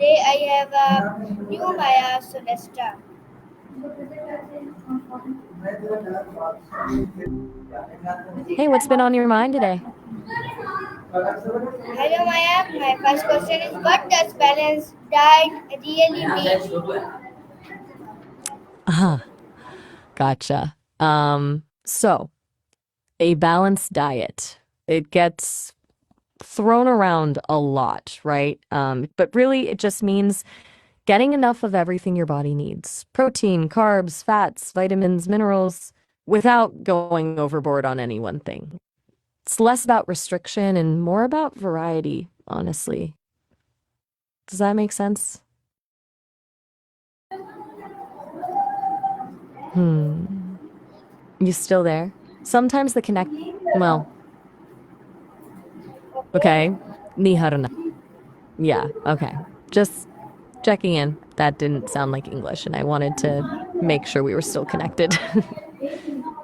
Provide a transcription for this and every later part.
Today I have a new Maya Solesta. Hey, what's been on your mind today? Hello Maya, my first question is what does balanced diet really mean? Uh-huh. Gotcha. So a balanced diet. It gets thrown around a lot, right? But really it just means getting enough of everything your body needs. Protein, carbs, fats, vitamins, minerals, without going overboard on any one thing. It's less about restriction and more about variety, honestly. Does that make sense? Hmm. You still there? Sometimes the connect, well, Okay, okay. Niharna. Yeah, okay. Just checking in. That didn't sound like English, and I wanted to make sure we were still connected.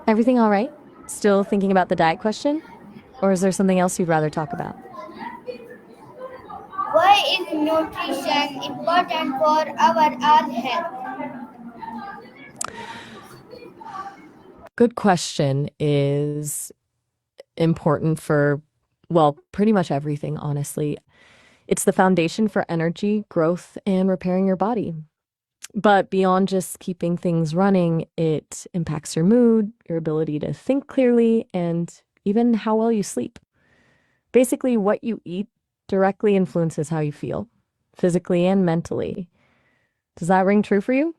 Everything all right? Still thinking about the diet question? Or is there something else you'd rather talk about? why is nutrition important for our all health? Good question is important for, well, pretty much everything, honestly. It's the foundation for energy, growth, and repairing your body. But beyond just keeping things running, it impacts your mood, your ability to think clearly, and even how well you sleep. Basically, what you eat directly influences how you feel, physically and mentally. Does that ring true for you?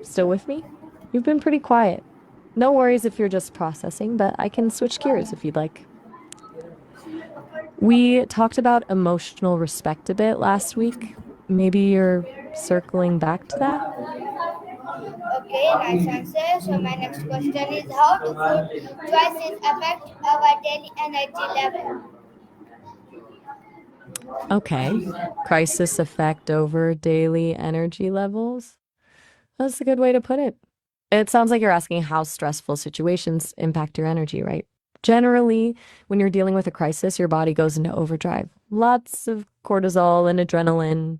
Still with me? You've been pretty quiet. No worries if you're just processing, but I can switch gears if you'd like. We talked about emotional respect a bit last week. Maybe you're circling back to that? Okay, nice answer. So my next question is how do food choices affect our daily energy level? Okay. Crisis effect over daily energy levels? That's a good way to put it. It sounds like you're asking how stressful situations impact your energy, right? Generally, when you're dealing with a crisis, your body goes into overdrive. Lots of cortisol and adrenaline.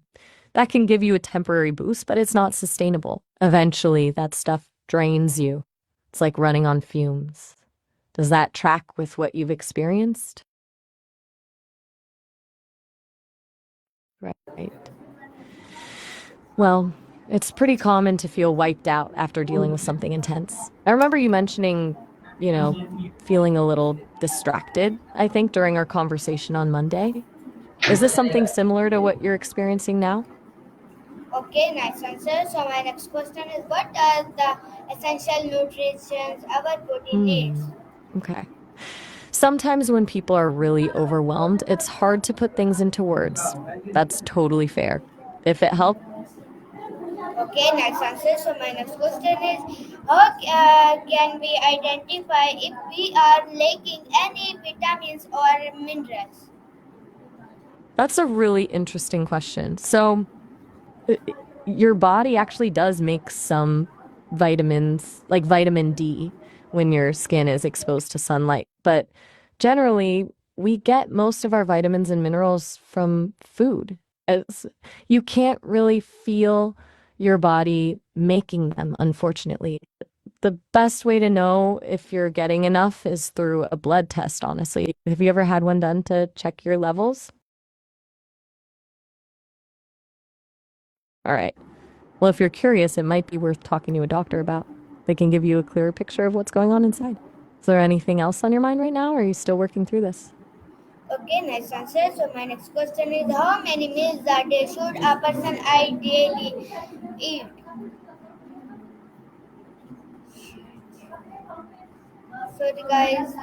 That can give you a temporary boost, but it's not sustainable. Eventually, that stuff drains you. It's like running on fumes. Does that track with what you've experienced? Right. Well, it's pretty common to feel wiped out after dealing with something intense. I remember you mentioning, you know, feeling a little distracted, I think, during our conversation on Monday. Is this something similar to what you're experiencing now? Okay, nice answer. So my next question is what are the essential nutrients our body needs? Hmm. Okay. Sometimes when people are really overwhelmed, it's hard to put things into words. That's totally fair. If it helps, Okay, nice answer. So my next question is how can we identify if we are lacking any vitamins or minerals? that's a really interesting question. Uh, your body actually does make some vitamins, like vitamin D, when your skin is exposed to sunlight. But generally, we get most of our vitamins and minerals from food. As you can't really feel your body making them, unfortunately. The best way to know if you're getting enough is through a blood test, honestly. Have you ever had one done to check your levels? All right. Well, if you're curious, it might be worth talking to a doctor about. They can give you a clearer picture of what's going on inside. Is there anything else on your mind right now, or are you still working through this? Okay, nice answer. So my next question is how many meals a day should a person ideally eat? Sorry guys.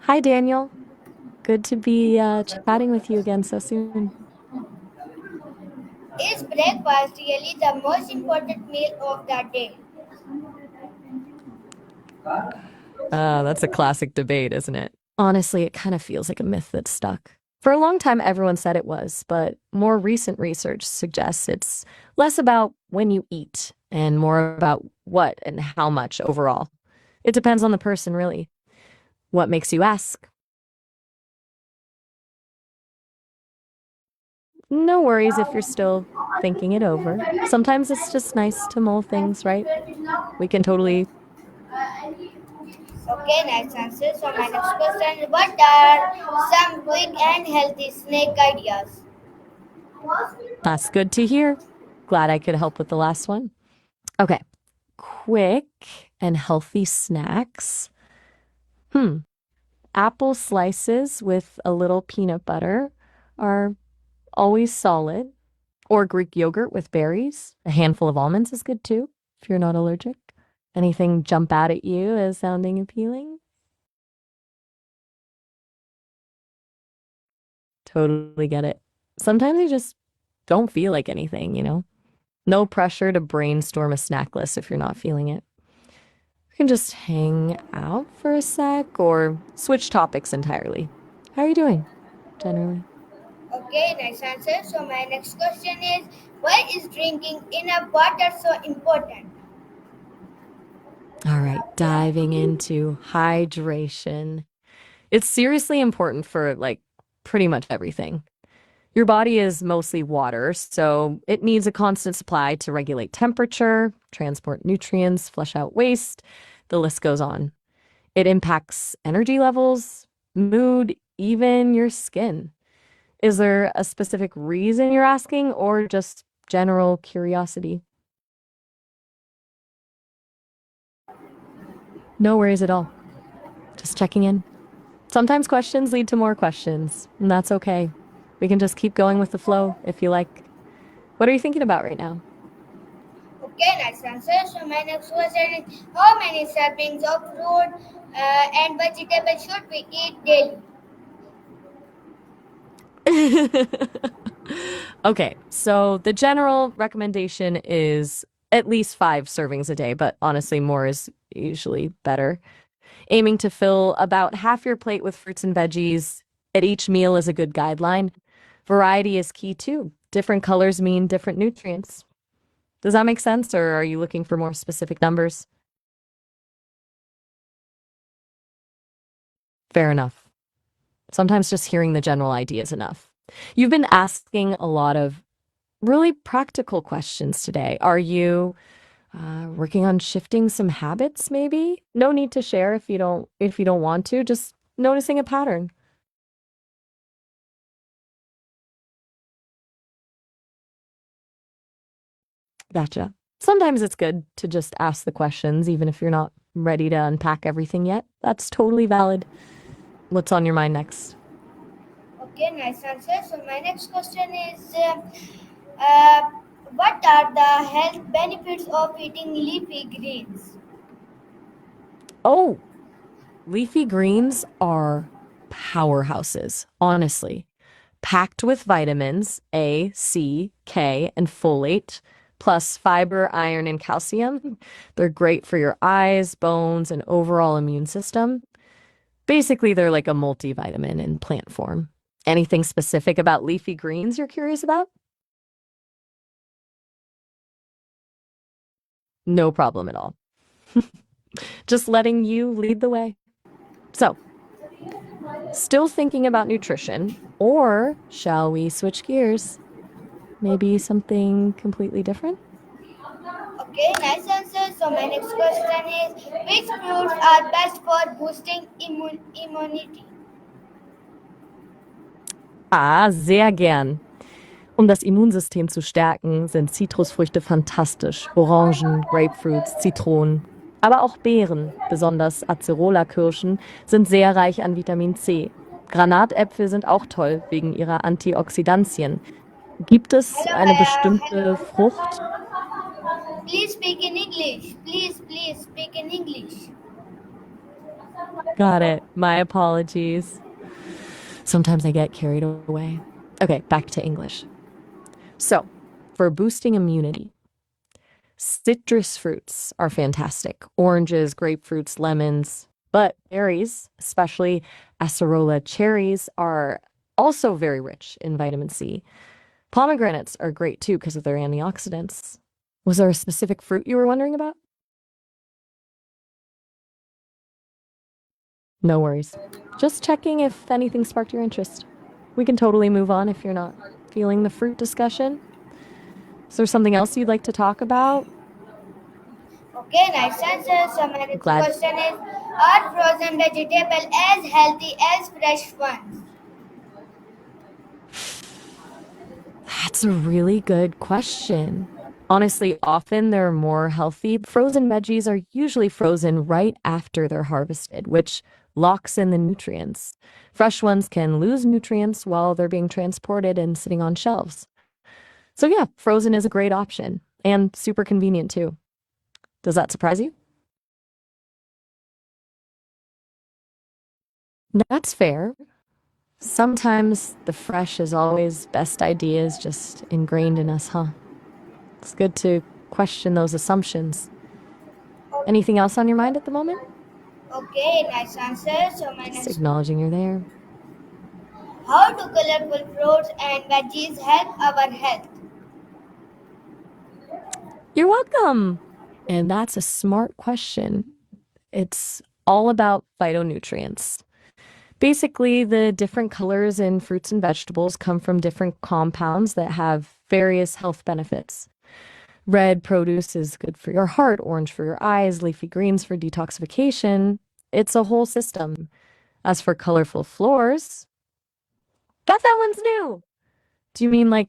Hi, Daniel. Good to be chatting with you again so soon. Is breakfast really the most important meal of the day? That's a classic debate, isn't it? Honestly, it kind of feels like a myth that's stuck. For a long time, everyone said it was, but more recent research suggests it's less about when you eat and more about what and how much overall. It depends on the person, really. What makes you ask? No worries if you're still thinking it over. Sometimes it's just nice to mull things, right? We can totally. Okay, nice answer. So my next question is, what are some quick and healthy snack ideas? That's good to hear. Glad I could help with the last one. Okay. Quick and healthy snacks. Apple slices with a little peanut butter are always solid. Or Greek yogurt with berries. A handful of almonds is good too, if you're not allergic. Anything jump out at you as sounding appealing? Totally get it. Sometimes you just don't feel like anything. No pressure to brainstorm a snack list if you're not feeling it. We can just hang out for a sec or switch topics entirely. How are you doing, generally? Okay, nice answer. So my next question is, why is drinking enough water so important? All right, diving into hydration. It's seriously important for like pretty much everything. Your body is mostly water, so it needs a constant supply to regulate temperature, transport nutrients, flush out waste. The list goes on. It impacts energy levels, mood, even your skin. Is there a specific reason you're asking or just general curiosity? No worries at all. Just checking in. Sometimes questions lead to more questions, and that's okay. We can just keep going with the flow if you like. What are you thinking about right now? Okay, nice answer. So my next question is, how many servings of fruit and vegetables should we eat daily? Okay, so the general recommendation is at least 5 servings a day, but honestly, more is usually better. Aiming to fill about half your plate with fruits and veggies at each meal is a good guideline. Variety is key too. Different colors mean different nutrients. Does that make sense, or are you looking for more specific numbers? Fair enough. Sometimes just hearing the general idea is enough. You've been asking a lot of really practical questions today. Are you working on shifting some habits, maybe? No need to share if you don't want to, just noticing a pattern. Gotcha. Sometimes it's good to just ask the questions, even if you're not ready to unpack everything yet. That's totally valid. What's on your mind next? Okay, nice answer. So my next question is, uh, what are the health benefits of eating leafy greens? Oh, leafy greens are powerhouses, honestly. Packed with vitamins A, C, K, and folate, plus fiber, iron, and calcium. They're great for your eyes, bones, and overall immune system. Basically, they're like a multivitamin in plant form. Anything specific about leafy greens you're curious about? No problem at all. Just letting you lead the way. So, still thinking about nutrition, or shall we switch gears? Maybe something completely different? Okay, nice answer. So my next question is, which fruits are best for boosting immunity? Ah, sehr gern. Um das Immunsystem zu stärken, sind Zitrusfrüchte fantastisch. Orangen, Grapefruits, Zitronen. Aber auch Beeren, besonders Acerola-Kirschen, sind sehr reich an Vitamin C. Granatäpfel sind auch toll wegen ihrer Antioxidantien. Gibt es Hello, eine bestimmte hello. Frucht? Please speak in English. Please speak in English. Got it. My apologies. Sometimes I get carried away. Okay, back to English. So, for boosting immunity, citrus fruits are fantastic. Oranges, grapefruits, lemons. But berries, especially acerola cherries, are also very rich in vitamin C. Pomegranates are great too because of their antioxidants. Was there a specific fruit you were wondering about? No worries. Just checking if anything sparked your interest. We can totally move on if you're not feeling the fruit discussion. Is there something else you'd like to talk about? Okay, nice answer. So my next Glad. question is, are frozen vegetables as healthy as fresh ones? That's a really good question. Honestly, often they're more healthy. Frozen veggies are usually frozen right after they're harvested, which locks in the nutrients. Fresh ones can lose nutrients while they're being transported and sitting on shelves. So yeah, frozen is a great option and super convenient too. Does that surprise you? That's fair. Sometimes the fresh is always best ideas just ingrained in us, huh? It's good to question those assumptions. Anything else on your mind at the moment? Okay, nice answer. So my Just next, acknowledging you're there. how do colorful fruits and veggies help our health? You're welcome. And that's a smart question. It's all about phytonutrients. Basically, the different colors in fruits and vegetables come from different compounds that have various health benefits. Red produce is good for your heart, orange for your eyes, leafy greens for detoxification. It's a whole system. As for colorful floors, that one's new. Do you mean like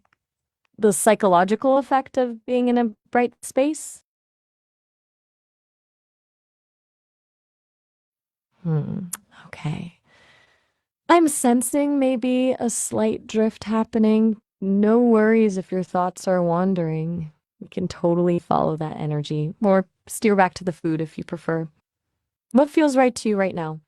the psychological effect of being in a bright space? Okay. I'm sensing maybe a slight drift happening. No worries if your thoughts are wandering. We can totally follow that energy or steer back to the food if you prefer. What feels right to you right now?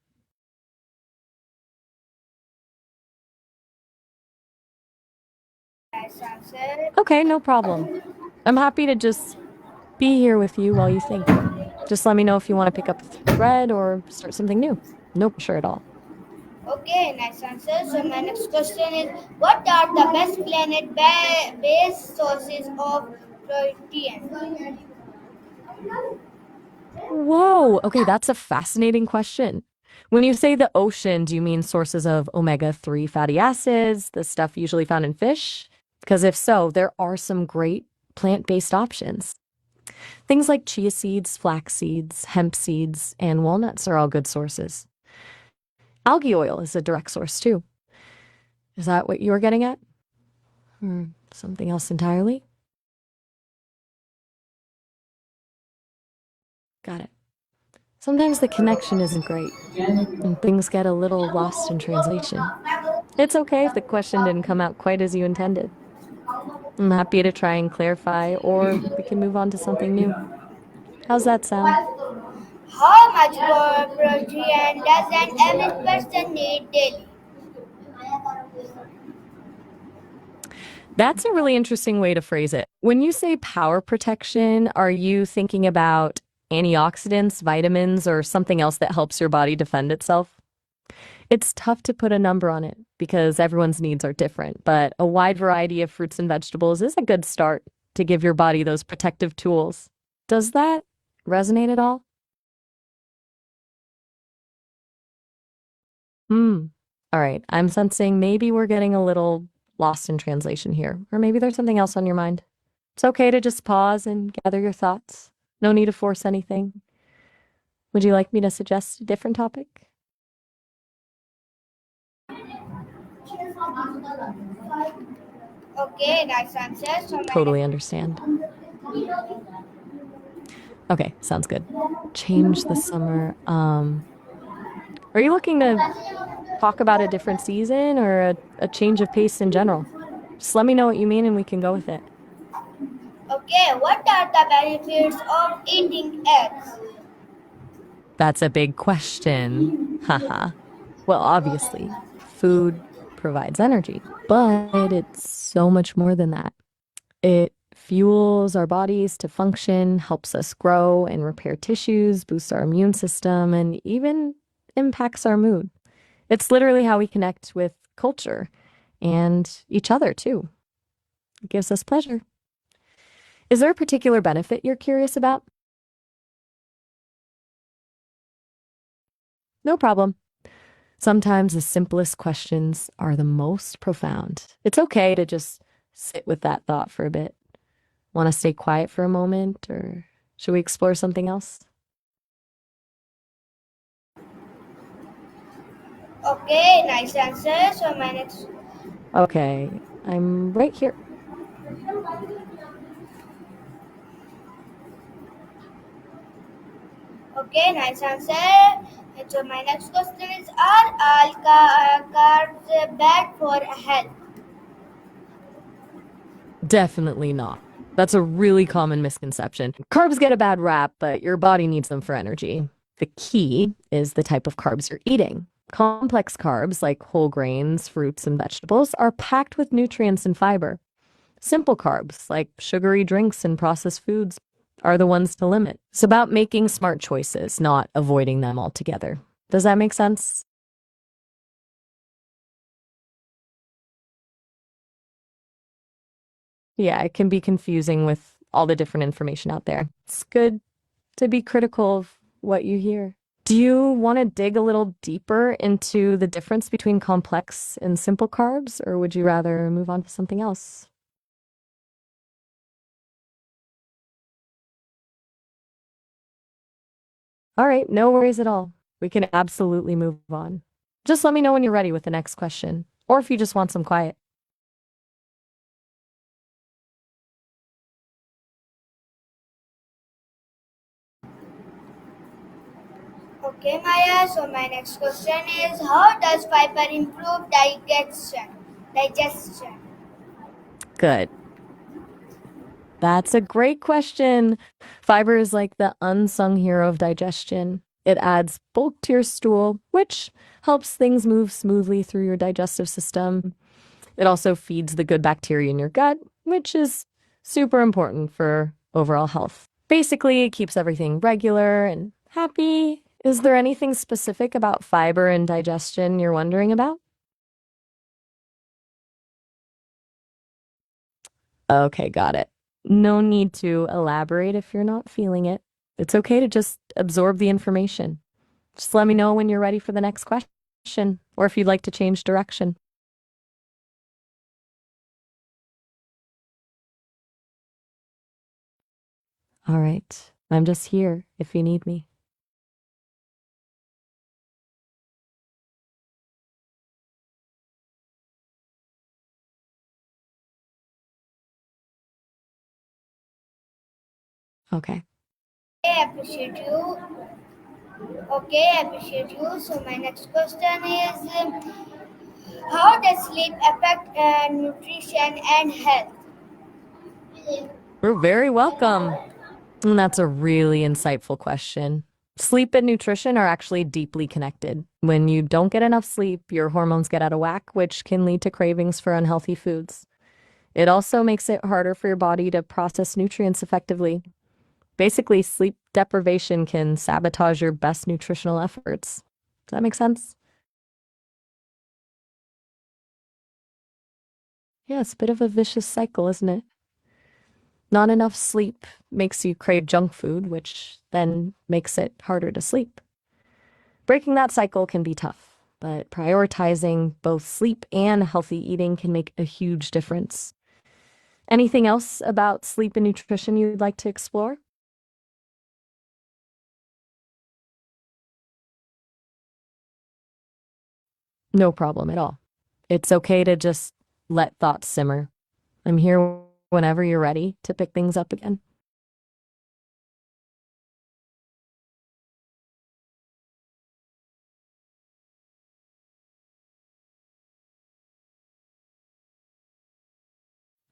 Nice answer. Okay, no problem. I'm happy to just be here with you while you think. Just let me know if you want to pick up a thread or start something new. No pressure at all. Okay, nice answer. So my next question is, what are the best planet-based sources of protein? Whoa. Okay, that's a fascinating question. When you say the ocean, do you mean sources of omega-3 fatty acids, the stuff usually found in fish? Because if so, there are some great plant-based options. Things like chia seeds, flax seeds, hemp seeds, and walnuts are all good sources. Algae oil is a direct source too. Is that what you were getting at? Or something else entirely? Got it. Sometimes the connection isn't great, and things get a little lost in translation. It's okay if the question didn't come out quite as you intended. I'm happy to try and clarify, or we can move on to something new. How's that sound? How much more protein does an average person need daily? That's a really interesting way to phrase it. When you say power protection, are you thinking about antioxidants, vitamins, or something else that helps your body defend itself? It's tough to put a number on it because everyone's needs are different, but a wide variety of fruits and vegetables is a good start to give your body those protective tools. Does that resonate at all? Hmm. All right. I'm sensing maybe we're getting a little lost in translation here, or maybe there's something else on your mind. It's okay to just pause and gather your thoughts. No need to force anything. Would you like me to suggest a different topic? Okay, nice answer. So my Totally next, understand. Okay, sounds good. Change the summer. Are you looking to talk about a different season or a change of pace in general? Just let me know what you mean and we can go with it. okay, what are the benefits of eating eggs? That's a big question. Haha. Well, obviously, food provides energy, but it's so much more than that. It fuels our bodies to function, helps us grow and repair tissues, boosts our immune system, and even impacts our mood. It's literally how we connect with culture and each other too. It gives us pleasure. Is there a particular benefit you're curious about? No problem. Sometimes the simplest questions are the most profound. It's okay to just sit with that thought for a bit. Want to stay quiet for a moment, or should we explore something else? Okay, nice answer. So my next. Okay, I'm right here. Okay, nice answer. And so my next question is: Are all carbs bad for health? Definitely not. That's a really common misconception. Carbs get a bad rap, but your body needs them for energy. The key is the type of carbs you're eating. Complex carbs, like whole grains, fruits, and vegetables, are packed with nutrients and fiber. Simple carbs, like sugary drinks and processed foods, are the ones to limit. It's about making smart choices, not avoiding them altogether. Does that make sense? Yeah, it can be confusing with all the different information out there. It's good to be critical of what you hear. Do you want to dig a little deeper into the difference between complex and simple carbs, or would you rather move on to something else? All right, no worries at all. We can absolutely move on. Just let me know when you're ready with the next question, or if you just want some quiet. Okay, Maya. So my next question is: How does fiber improve digestion? Digestion. Good. That's a great question. Fiber is like the unsung hero of digestion. It adds bulk to your stool, which helps things move smoothly through your digestive system. It also feeds the good bacteria in your gut, which is super important for overall health. Basically, it keeps everything regular and happy. Is there anything specific about fiber and digestion you're wondering about? Okay, got it. No need to elaborate if you're not feeling it. It's okay to just absorb the information. Just let me know when you're ready for the next question, or if you'd like to change direction. All right, I'm just here if you need me. Okay. I appreciate you. Okay, I appreciate you. So my next question is: How does sleep affect nutrition and health? You're very welcome. And that's a really insightful question. Sleep and nutrition are actually deeply connected. When you don't get enough sleep, your hormones get out of whack, which can lead to cravings for unhealthy foods. It also makes it harder for your body to process nutrients effectively. Basically, sleep deprivation can sabotage your best nutritional efforts. Does that make sense? Yeah, it's a bit of a vicious cycle, isn't it? Not enough sleep makes you crave junk food, which then makes it harder to sleep. Breaking that cycle can be tough, but prioritizing both sleep and healthy eating can make a huge difference. Anything else about sleep and nutrition you'd like to explore? No problem at all. It's okay to just let thoughts simmer. I'm here whenever you're ready to pick things up again.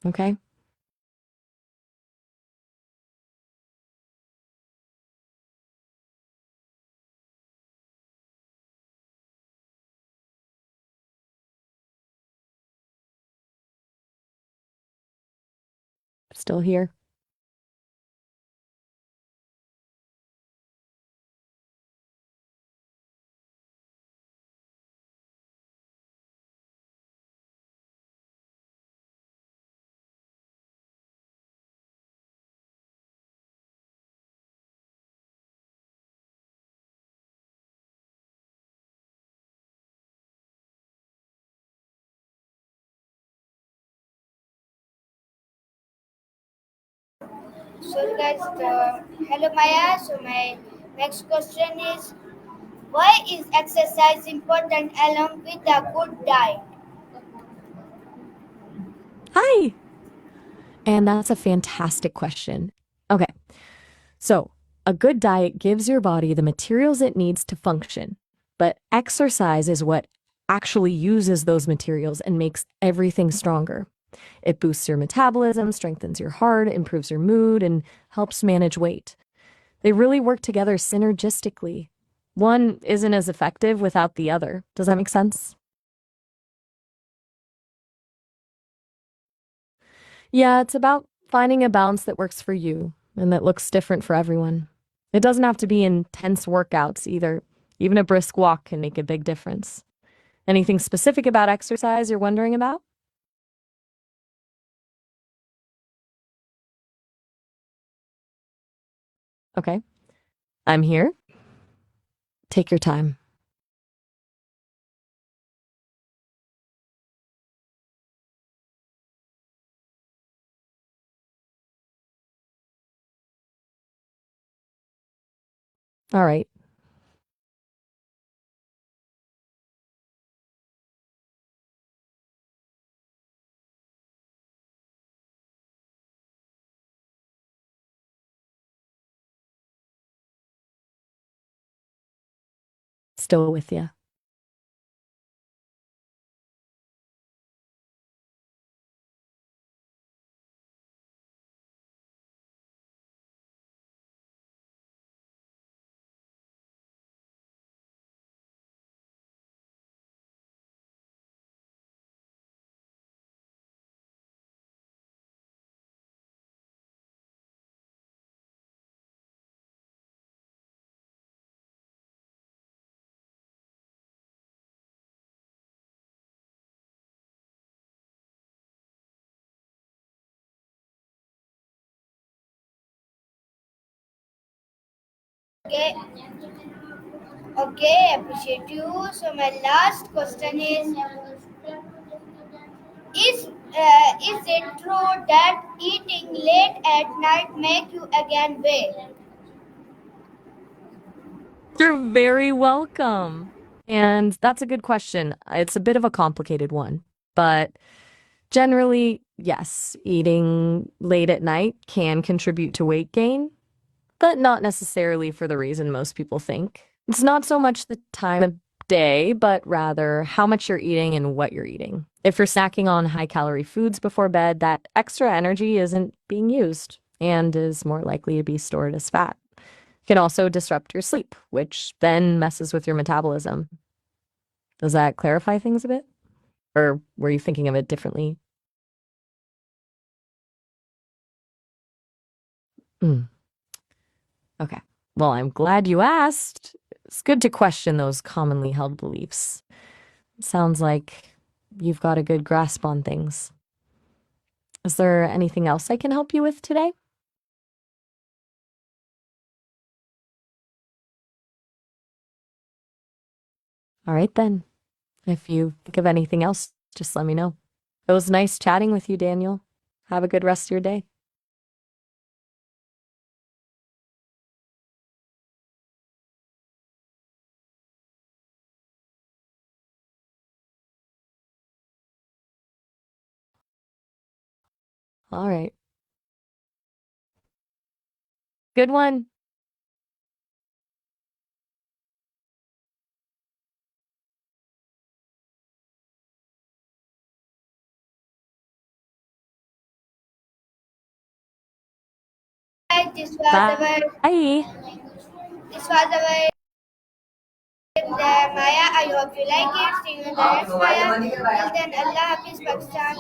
Okay? Still here. So guys, hello Maya. So my next question is, why is exercise important along with a good diet? Hi. And that's a fantastic question. Okay. So, a good diet gives your body the materials it needs to function, but exercise is what actually uses those materials and makes everything stronger. It boosts your metabolism, strengthens your heart, improves your mood, and helps manage weight. They really work together synergistically. One isn't as effective without the other. Does that make sense? Yeah, it's about finding a balance that works for you and that looks different for everyone. It doesn't have to be intense workouts either. Even a brisk walk can make a big difference. Anything specific about exercise you're wondering about? Okay, I'm here. Take your time. All right, still with you. Okay, okay, appreciate you. So my last question is it true that eating late at night make you again wake? You're very welcome. And that's a good question. It's a bit of a complicated one, but generally, yes, eating late at night can contribute to weight gain, but not necessarily for the reason most people think. It's not so much the time of day, but rather how much you're eating and what you're eating. If you're snacking on high calorie foods before bed, that extra energy isn't being used and is more likely to be stored as fat. It can also disrupt your sleep, which then messes with your metabolism. Does that clarify things a bit? Or were you thinking of it differently? Mm, okay. Well, I'm glad you asked. It's good to question those commonly held beliefs. Sounds like you've got a good grasp on things. Is there anything else I can help you with today? All right, then. If you think of anything else, just let me know. It was nice chatting with you, Daniel. Have a good rest of your day. All right. Good one. Guys, Bye. this was our Maya. I hope you like it. See you in the next Maya. Till then, Allah Hafiz, Pakistan.